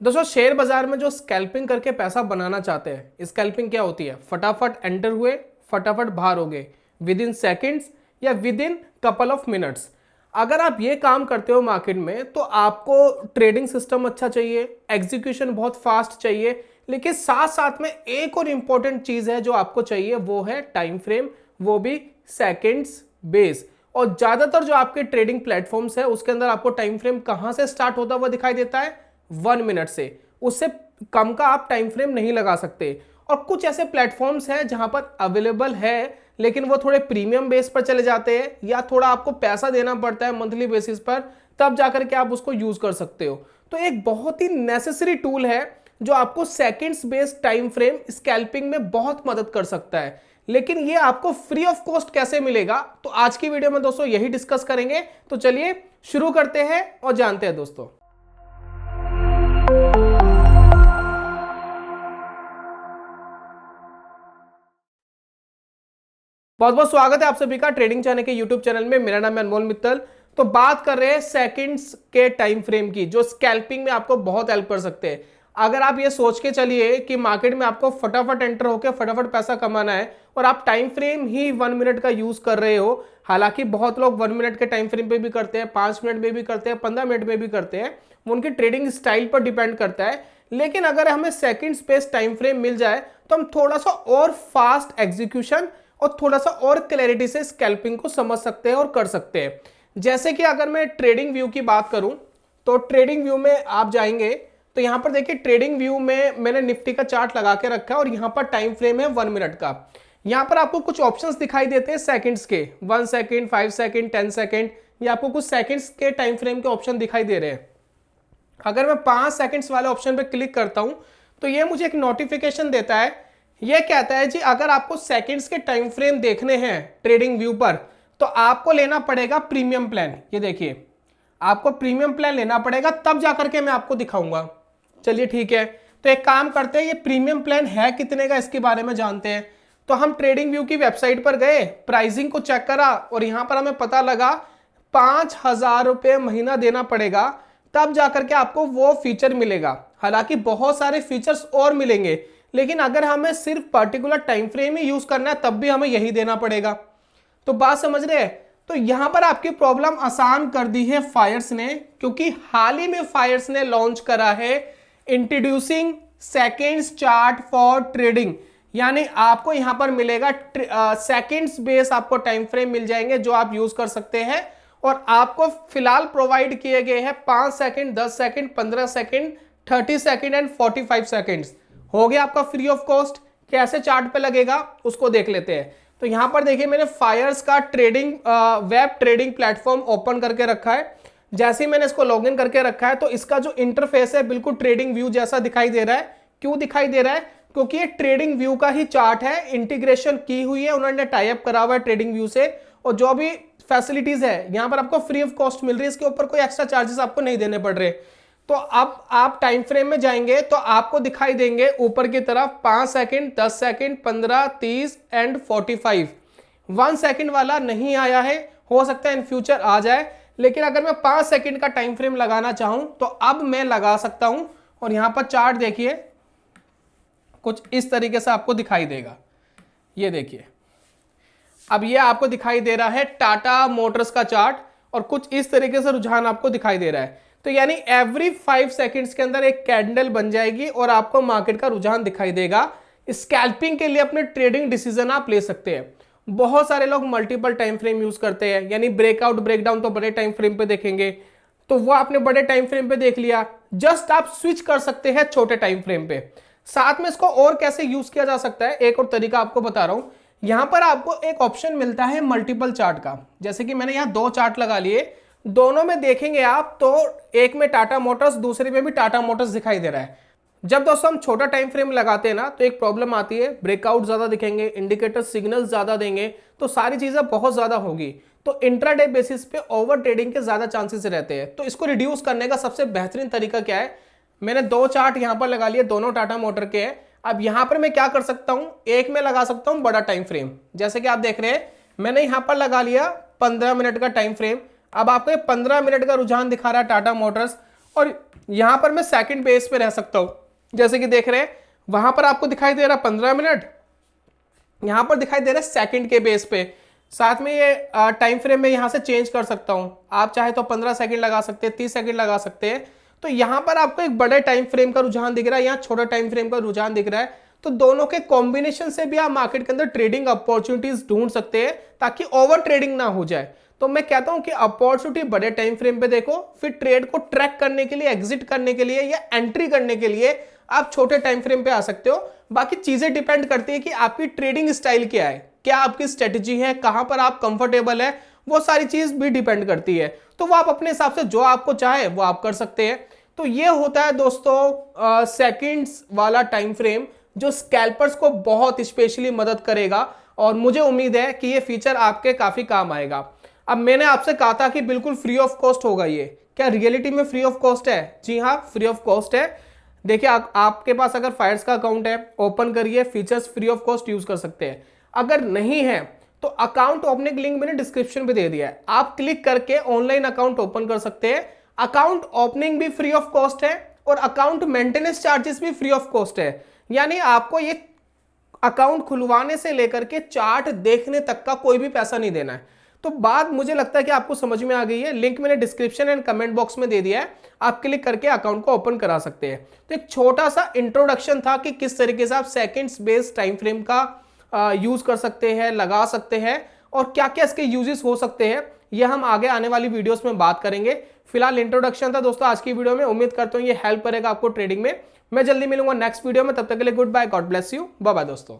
दोस्तों शेयर बाजार में जो स्कैल्पिंग करके पैसा बनाना चाहते हैं, स्कैल्पिंग क्या होती है? फटाफट एंटर हुए, फटाफट बाहर हो गए, विद इन सेकेंड्स या with in couple of minutes. अगर आप ये काम करते हो मार्केट में तो आपको ट्रेडिंग सिस्टम अच्छा चाहिए, एग्जीक्यूशन बहुत फास्ट चाहिए, लेकिन साथ साथ में एक और इंपॉर्टेंट चीज है जो आपको चाहिए, वो है टाइम फ्रेम, वो भी सेकेंड्स बेस। और ज्यादातर जो आपके ट्रेडिंग प्लेटफॉर्म्स है उसके अंदर आपको टाइम फ्रेम कहां से स्टार्ट होता हुआ दिखाई देता है? 1 मिनट से। उससे कम का आप टाइम फ्रेम नहीं लगा सकते। और कुछ ऐसे प्लेटफॉर्म्स हैं जहां पर अवेलेबल है, लेकिन वो थोड़े प्रीमियम बेस पर चले जाते हैं या थोड़ा आपको पैसा देना पड़ता है मंथली बेसिस पर, तब जाकर के आप उसको यूज कर सकते हो। तो एक बहुत ही नेसेसरी टूल है जो आपको seconds based time frame scalping में बहुत मदद कर सकता है। लेकिन ये आपको फ्री ऑफ कॉस्ट कैसे मिलेगा, तो आज की वीडियो में दोस्तों यही डिस्कस करेंगे। तो चलिए शुरू करते हैं और जानते हैं दोस्तों। बहुत बहुत स्वागत है आप सभी का ट्रेडिंग चैनल के यूट्यूब चैनल में। मेरा नाम है अनमोल मित्तल। तो बात कर रहे हैं सेकंड्स के टाइम फ्रेम की, जो स्कैल्पिंग में आपको बहुत हेल्प कर सकते हैं। अगर आप ये सोच के चलिए कि मार्केट में आपको फटाफट एंटर होकर फटाफट पैसा कमाना है और आप टाइम फ्रेम ही 1 मिनट का यूज कर रहे हो, हालांकि बहुत लोग 1 मिनट के टाइम फ्रेम पे भी करते हैं, 5 मिनट में भी करते हैं, 15 मिनट में भी करते हैं, वो उनकी ट्रेडिंग स्टाइल पर डिपेंड करता है। लेकिन अगर हमें सेकंड स्पेस टाइम फ्रेम मिल जाए तो हम थोड़ा सा और फास्ट एग्जीक्यूशन और थोड़ा सा और क्लैरिटी से स्कैल्पिंग को समझ सकते हैं और कर सकते हैं। जैसे कि अगर मैं ट्रेडिंग व्यू की बात करूं तो ट्रेडिंग व्यू में आप जाएंगे तो यहां पर देखिए, ट्रेडिंग व्यू में मैंने निफ्टी का चार्ट लगा के रखा है और यहां पर टाइम फ्रेम है 1 मिनट का। यहां पर आपको कुछ ऑप्शंस दिखाई देते हैं सेकंड्स के, 1 सेकंड, 5 सेकंड, 10 सेकंड, ये आपको कुछ सेकंड्स के टाइम फ्रेम के ऑप्शन दिखाई दे रहे हैं। अगर मैं 5 सेकंड्स वाले ऑप्शन पे क्लिक करता हूं तो ये मुझे एक नोटिफिकेशन देता है। ये कहता है जी अगर आपको सेकंड्स के टाइम फ्रेम देखने हैं ट्रेडिंग व्यू पर तो आपको लेना पड़ेगा प्रीमियम प्लान। ये देखिए, आपको प्रीमियम प्लान लेना पड़ेगा, तब जाकर के मैं आपको दिखाऊंगा। चलिए ठीक है, तो एक काम करते हैं, ये प्रीमियम प्लान है कितने का इसके बारे में जानते हैं। तो हम ट्रेडिंग व्यू की वेबसाइट पर गए, प्राइसिंग को चेक करा और यहां पर हमें पता लगा 5,000 रुपये महीना देना पड़ेगा, तब जाकर के आपको वो फीचर मिलेगा। हालांकि बहुत सारे फीचर्स और मिलेंगे, लेकिन अगर हमें सिर्फ पर्टिकुलर टाइम फ्रेम ही यूज करना है तब भी हमें यही देना पड़ेगा। तो बात समझ रहे हैं? तो यहां पर आपकी प्रॉब्लम आसान कर दी है फायर्स ने, क्योंकि हाल ही में फायर्स ने लॉन्च करा है introducing seconds chart for trading. यानी आपको यहां पर मिलेगा सेकेंड्स बेस, आपको टाइम फ्रेम मिल जाएंगे जो आप यूज कर सकते हैं। और आपको फिलहाल प्रोवाइड किए गए हैं 5 second, 10 second, 15 second, 30 second and 45 seconds. हो गया आपका फ्री ऑफ कॉस्ट। कैसे चार्ट पे लगेगा उसको देख लेते हैं। तो यहां पर देखिए, मैंने फायर्स का trading web trading platform open करके रखा है। जैसे ही मैंने इसको लॉगिन करके रखा है तो इसका जो इंटरफेस है बिल्कुल ट्रेडिंग व्यू जैसा दिखाई दे रहा है। क्यों दिखाई दे रहा है? क्योंकि ये ट्रेडिंग व्यू का ही चार्ट है, इंटीग्रेशन की हुई है, उन्होंने टाई अप करा हुआ है ट्रेडिंग व्यू से। और जो भी फैसिलिटीज है यहां पर आपको फ्री ऑफ कॉस्ट मिल रही है, इसके ऊपर कोई एक्स्ट्रा चार्जेस आपको नहीं देने पड़ रहे। तो अब आप टाइम फ्रेम में जाएंगे तो आपको दिखाई देंगे ऊपर की तरफ 5 सेकंड, 10 सेकंड, 15, 30 एंड 45। 1 सेकंड वाला नहीं आया है, हो सकता है इन फ्यूचर आ जाए। लेकिन अगर मैं 5 सेकंड का टाइम फ्रेम लगाना चाहूं तो अब मैं लगा सकता हूं। और यहां पर चार्ट देखिए, कुछ इस तरीके से आपको दिखाई देगा। ये देखिए, अब ये आपको दिखाई दे रहा है टाटा मोटर्स का चार्ट और कुछ इस तरीके से रुझान आपको दिखाई दे रहा है। तो यानी एवरी 5 सेकंड्स के अंदर एक कैंडल बन जाएगी और आपको मार्केट का रुझान दिखाई देगा। स्कैल्पिंग के लिए अपने ट्रेडिंग डिसीजन आप ले सकते हैं। बहुत सारे लोग मल्टीपल टाइम फ्रेम यूज करते हैं, यानी ब्रेकआउट ब्रेकडाउन तो बड़े टाइम फ्रेम पे देखेंगे, तो वो आपने बड़े टाइम फ्रेम पे देख लिया। जस्ट आप स्विच कर सकते हैं छोटे टाइम फ्रेम पे। साथ में इसको और कैसे यूज किया जा सकता है, एक और तरीका आपको बता रहा हूं। यहां पर आपको एक ऑप्शन मिलता है मल्टीपल चार्ट का। जैसे कि मैंने यहां 2 चार्ट लगा लिए, दोनों में देखेंगे आप तो एक में टाटा मोटर्स, दूसरे में भी टाटा मोटर्स दिखाई दे रहा है। जब दोस्तों हम छोटा टाइम फ्रेम लगाते हैं ना तो एक प्रॉब्लम आती है, ब्रेकआउट ज्यादा दिखेंगे, इंडिकेटर सिग्नल ज्यादा देंगे, तो सारी चीजें बहुत ज्यादा होगी। तो इंट्राडे बेसिस पे ओवर ट्रेडिंग के ज्यादा चांसेस रहते हैं। तो इसको रिड्यूस करने का सबसे बेहतरीन तरीका क्या है? मैंने 2 चार्ट यहां पर लगा लिए, दोनों टाटा मोटर के हैं। अब यहां पर मैं क्या कर सकता हूं, एक में लगा सकता हूं बड़ा टाइम फ्रेम। जैसे कि आप देख रहे हैं, मैंने यहां पर लगा लिया 15 मिनट का टाइम फ्रेम। अब आपको 15 मिनट का रुझान दिखा रहा है टाटा मोटर्स और यहां पर मैं सेकंड बेस पे रह सकता हूं। जैसे कि देख रहे हैं वहां पर आपको दिखाई दे रहा 15 मिनट, यहां पर दिखाई दे रहा है सेकंड के बेस पे। साथ में ये टाइम फ्रेम में यहां से चेंज कर सकता हूं, आप चाहे तो 15 सेकंड लगा सकते हैं, 30 सेकंड लगा सकते हैं। तो यहां पर आपको एक बड़े टाइम फ्रेम का रुझान दिख रहा है, यहां छोटा टाइम फ्रेम का रुझान दिख रहा है। तो दोनों के कॉम्बिनेशन से भी आप मार्केट के अंदर ट्रेडिंग अपॉर्चुनिटीज ढूंढ सकते हैं ताकि ओवर ट्रेडिंग ना हो जाए। तो मैं कहता हूं कि अपॉर्चुनिटी बड़े टाइम फ्रेम पे देखो, फिर ट्रेड को ट्रैक करने के लिए, एग्जिट करने के लिए या एंट्री करने के लिए आप छोटे टाइम फ्रेम पे आ सकते हो। बाकी चीजें डिपेंड करती है कि आपकी ट्रेडिंग स्टाइल क्या है, क्या आपकी स्ट्रेटजी है, कहां पर आप कंफर्टेबल है, वो सारी चीज भी डिपेंड करती है। तो वो आप अपने हिसाब से जो आपको चाहे वो आप कर सकते हैं। तो ये होता है दोस्तों सेकंड्स वाला टाइम फ्रेम, जो स्कैल्पर्स को बहुत स्पेशली मदद करेगा और मुझे उम्मीद है कि ये फीचर आपके काफी काम आएगा। अब मैंने आपसे कहा था कि बिल्कुल फ्री ऑफ कॉस्ट होगा ये, क्या रियलिटी में फ्री ऑफ कॉस्ट है? जी हाँ, फ्री ऑफ कॉस्ट है। देखिए आपके पास अगर फायर्स का अकाउंट है, ओपन करिए, features free of cost use कर सकते हैं। अगर नहीं है तो अकाउंट ओपनिंग लिंक मैंने डिस्क्रिप्शन पे दे दिया है, आप क्लिक करके ऑनलाइन अकाउंट ओपन कर सकते हैं। अकाउंट ओपनिंग भी फ्री ऑफ कॉस्ट है और अकाउंट मेंटेनेंस चार्जेस भी फ्री ऑफ कॉस्ट है। यानी आपको ये अकाउंट खुलवाने से लेकर के चार्ट देखने तक का कोई भी पैसा नहीं देना है। तो बात मुझे लगता है कि आपको समझ में आ गई है। लिंक मैंने डिस्क्रिप्शन एंड कमेंट बॉक्स में दे दिया है, आप क्लिक करके अकाउंट को ओपन करा सकते हैं। तो एक छोटा सा इंट्रोडक्शन था कि किस तरीके से आप सेकंड्स बेस्ड टाइम फ्रेम का यूज कर सकते हैं, लगा सकते हैं, और क्या क्या इसके यूजेस हो सकते हैं, यह हम आगे आने वाली वीडियोस में बात करेंगे। फिलहाल इंट्रोडक्शन था दोस्तों आज की वीडियो में, उम्मीद करता हूं ये हेल्प करेगा आपको ट्रेडिंग में। मैं जल्दी मिलूंगा नेक्स्ट वीडियो में, तब तक के लिए goodbye, God bless you, bye bye दोस्तों।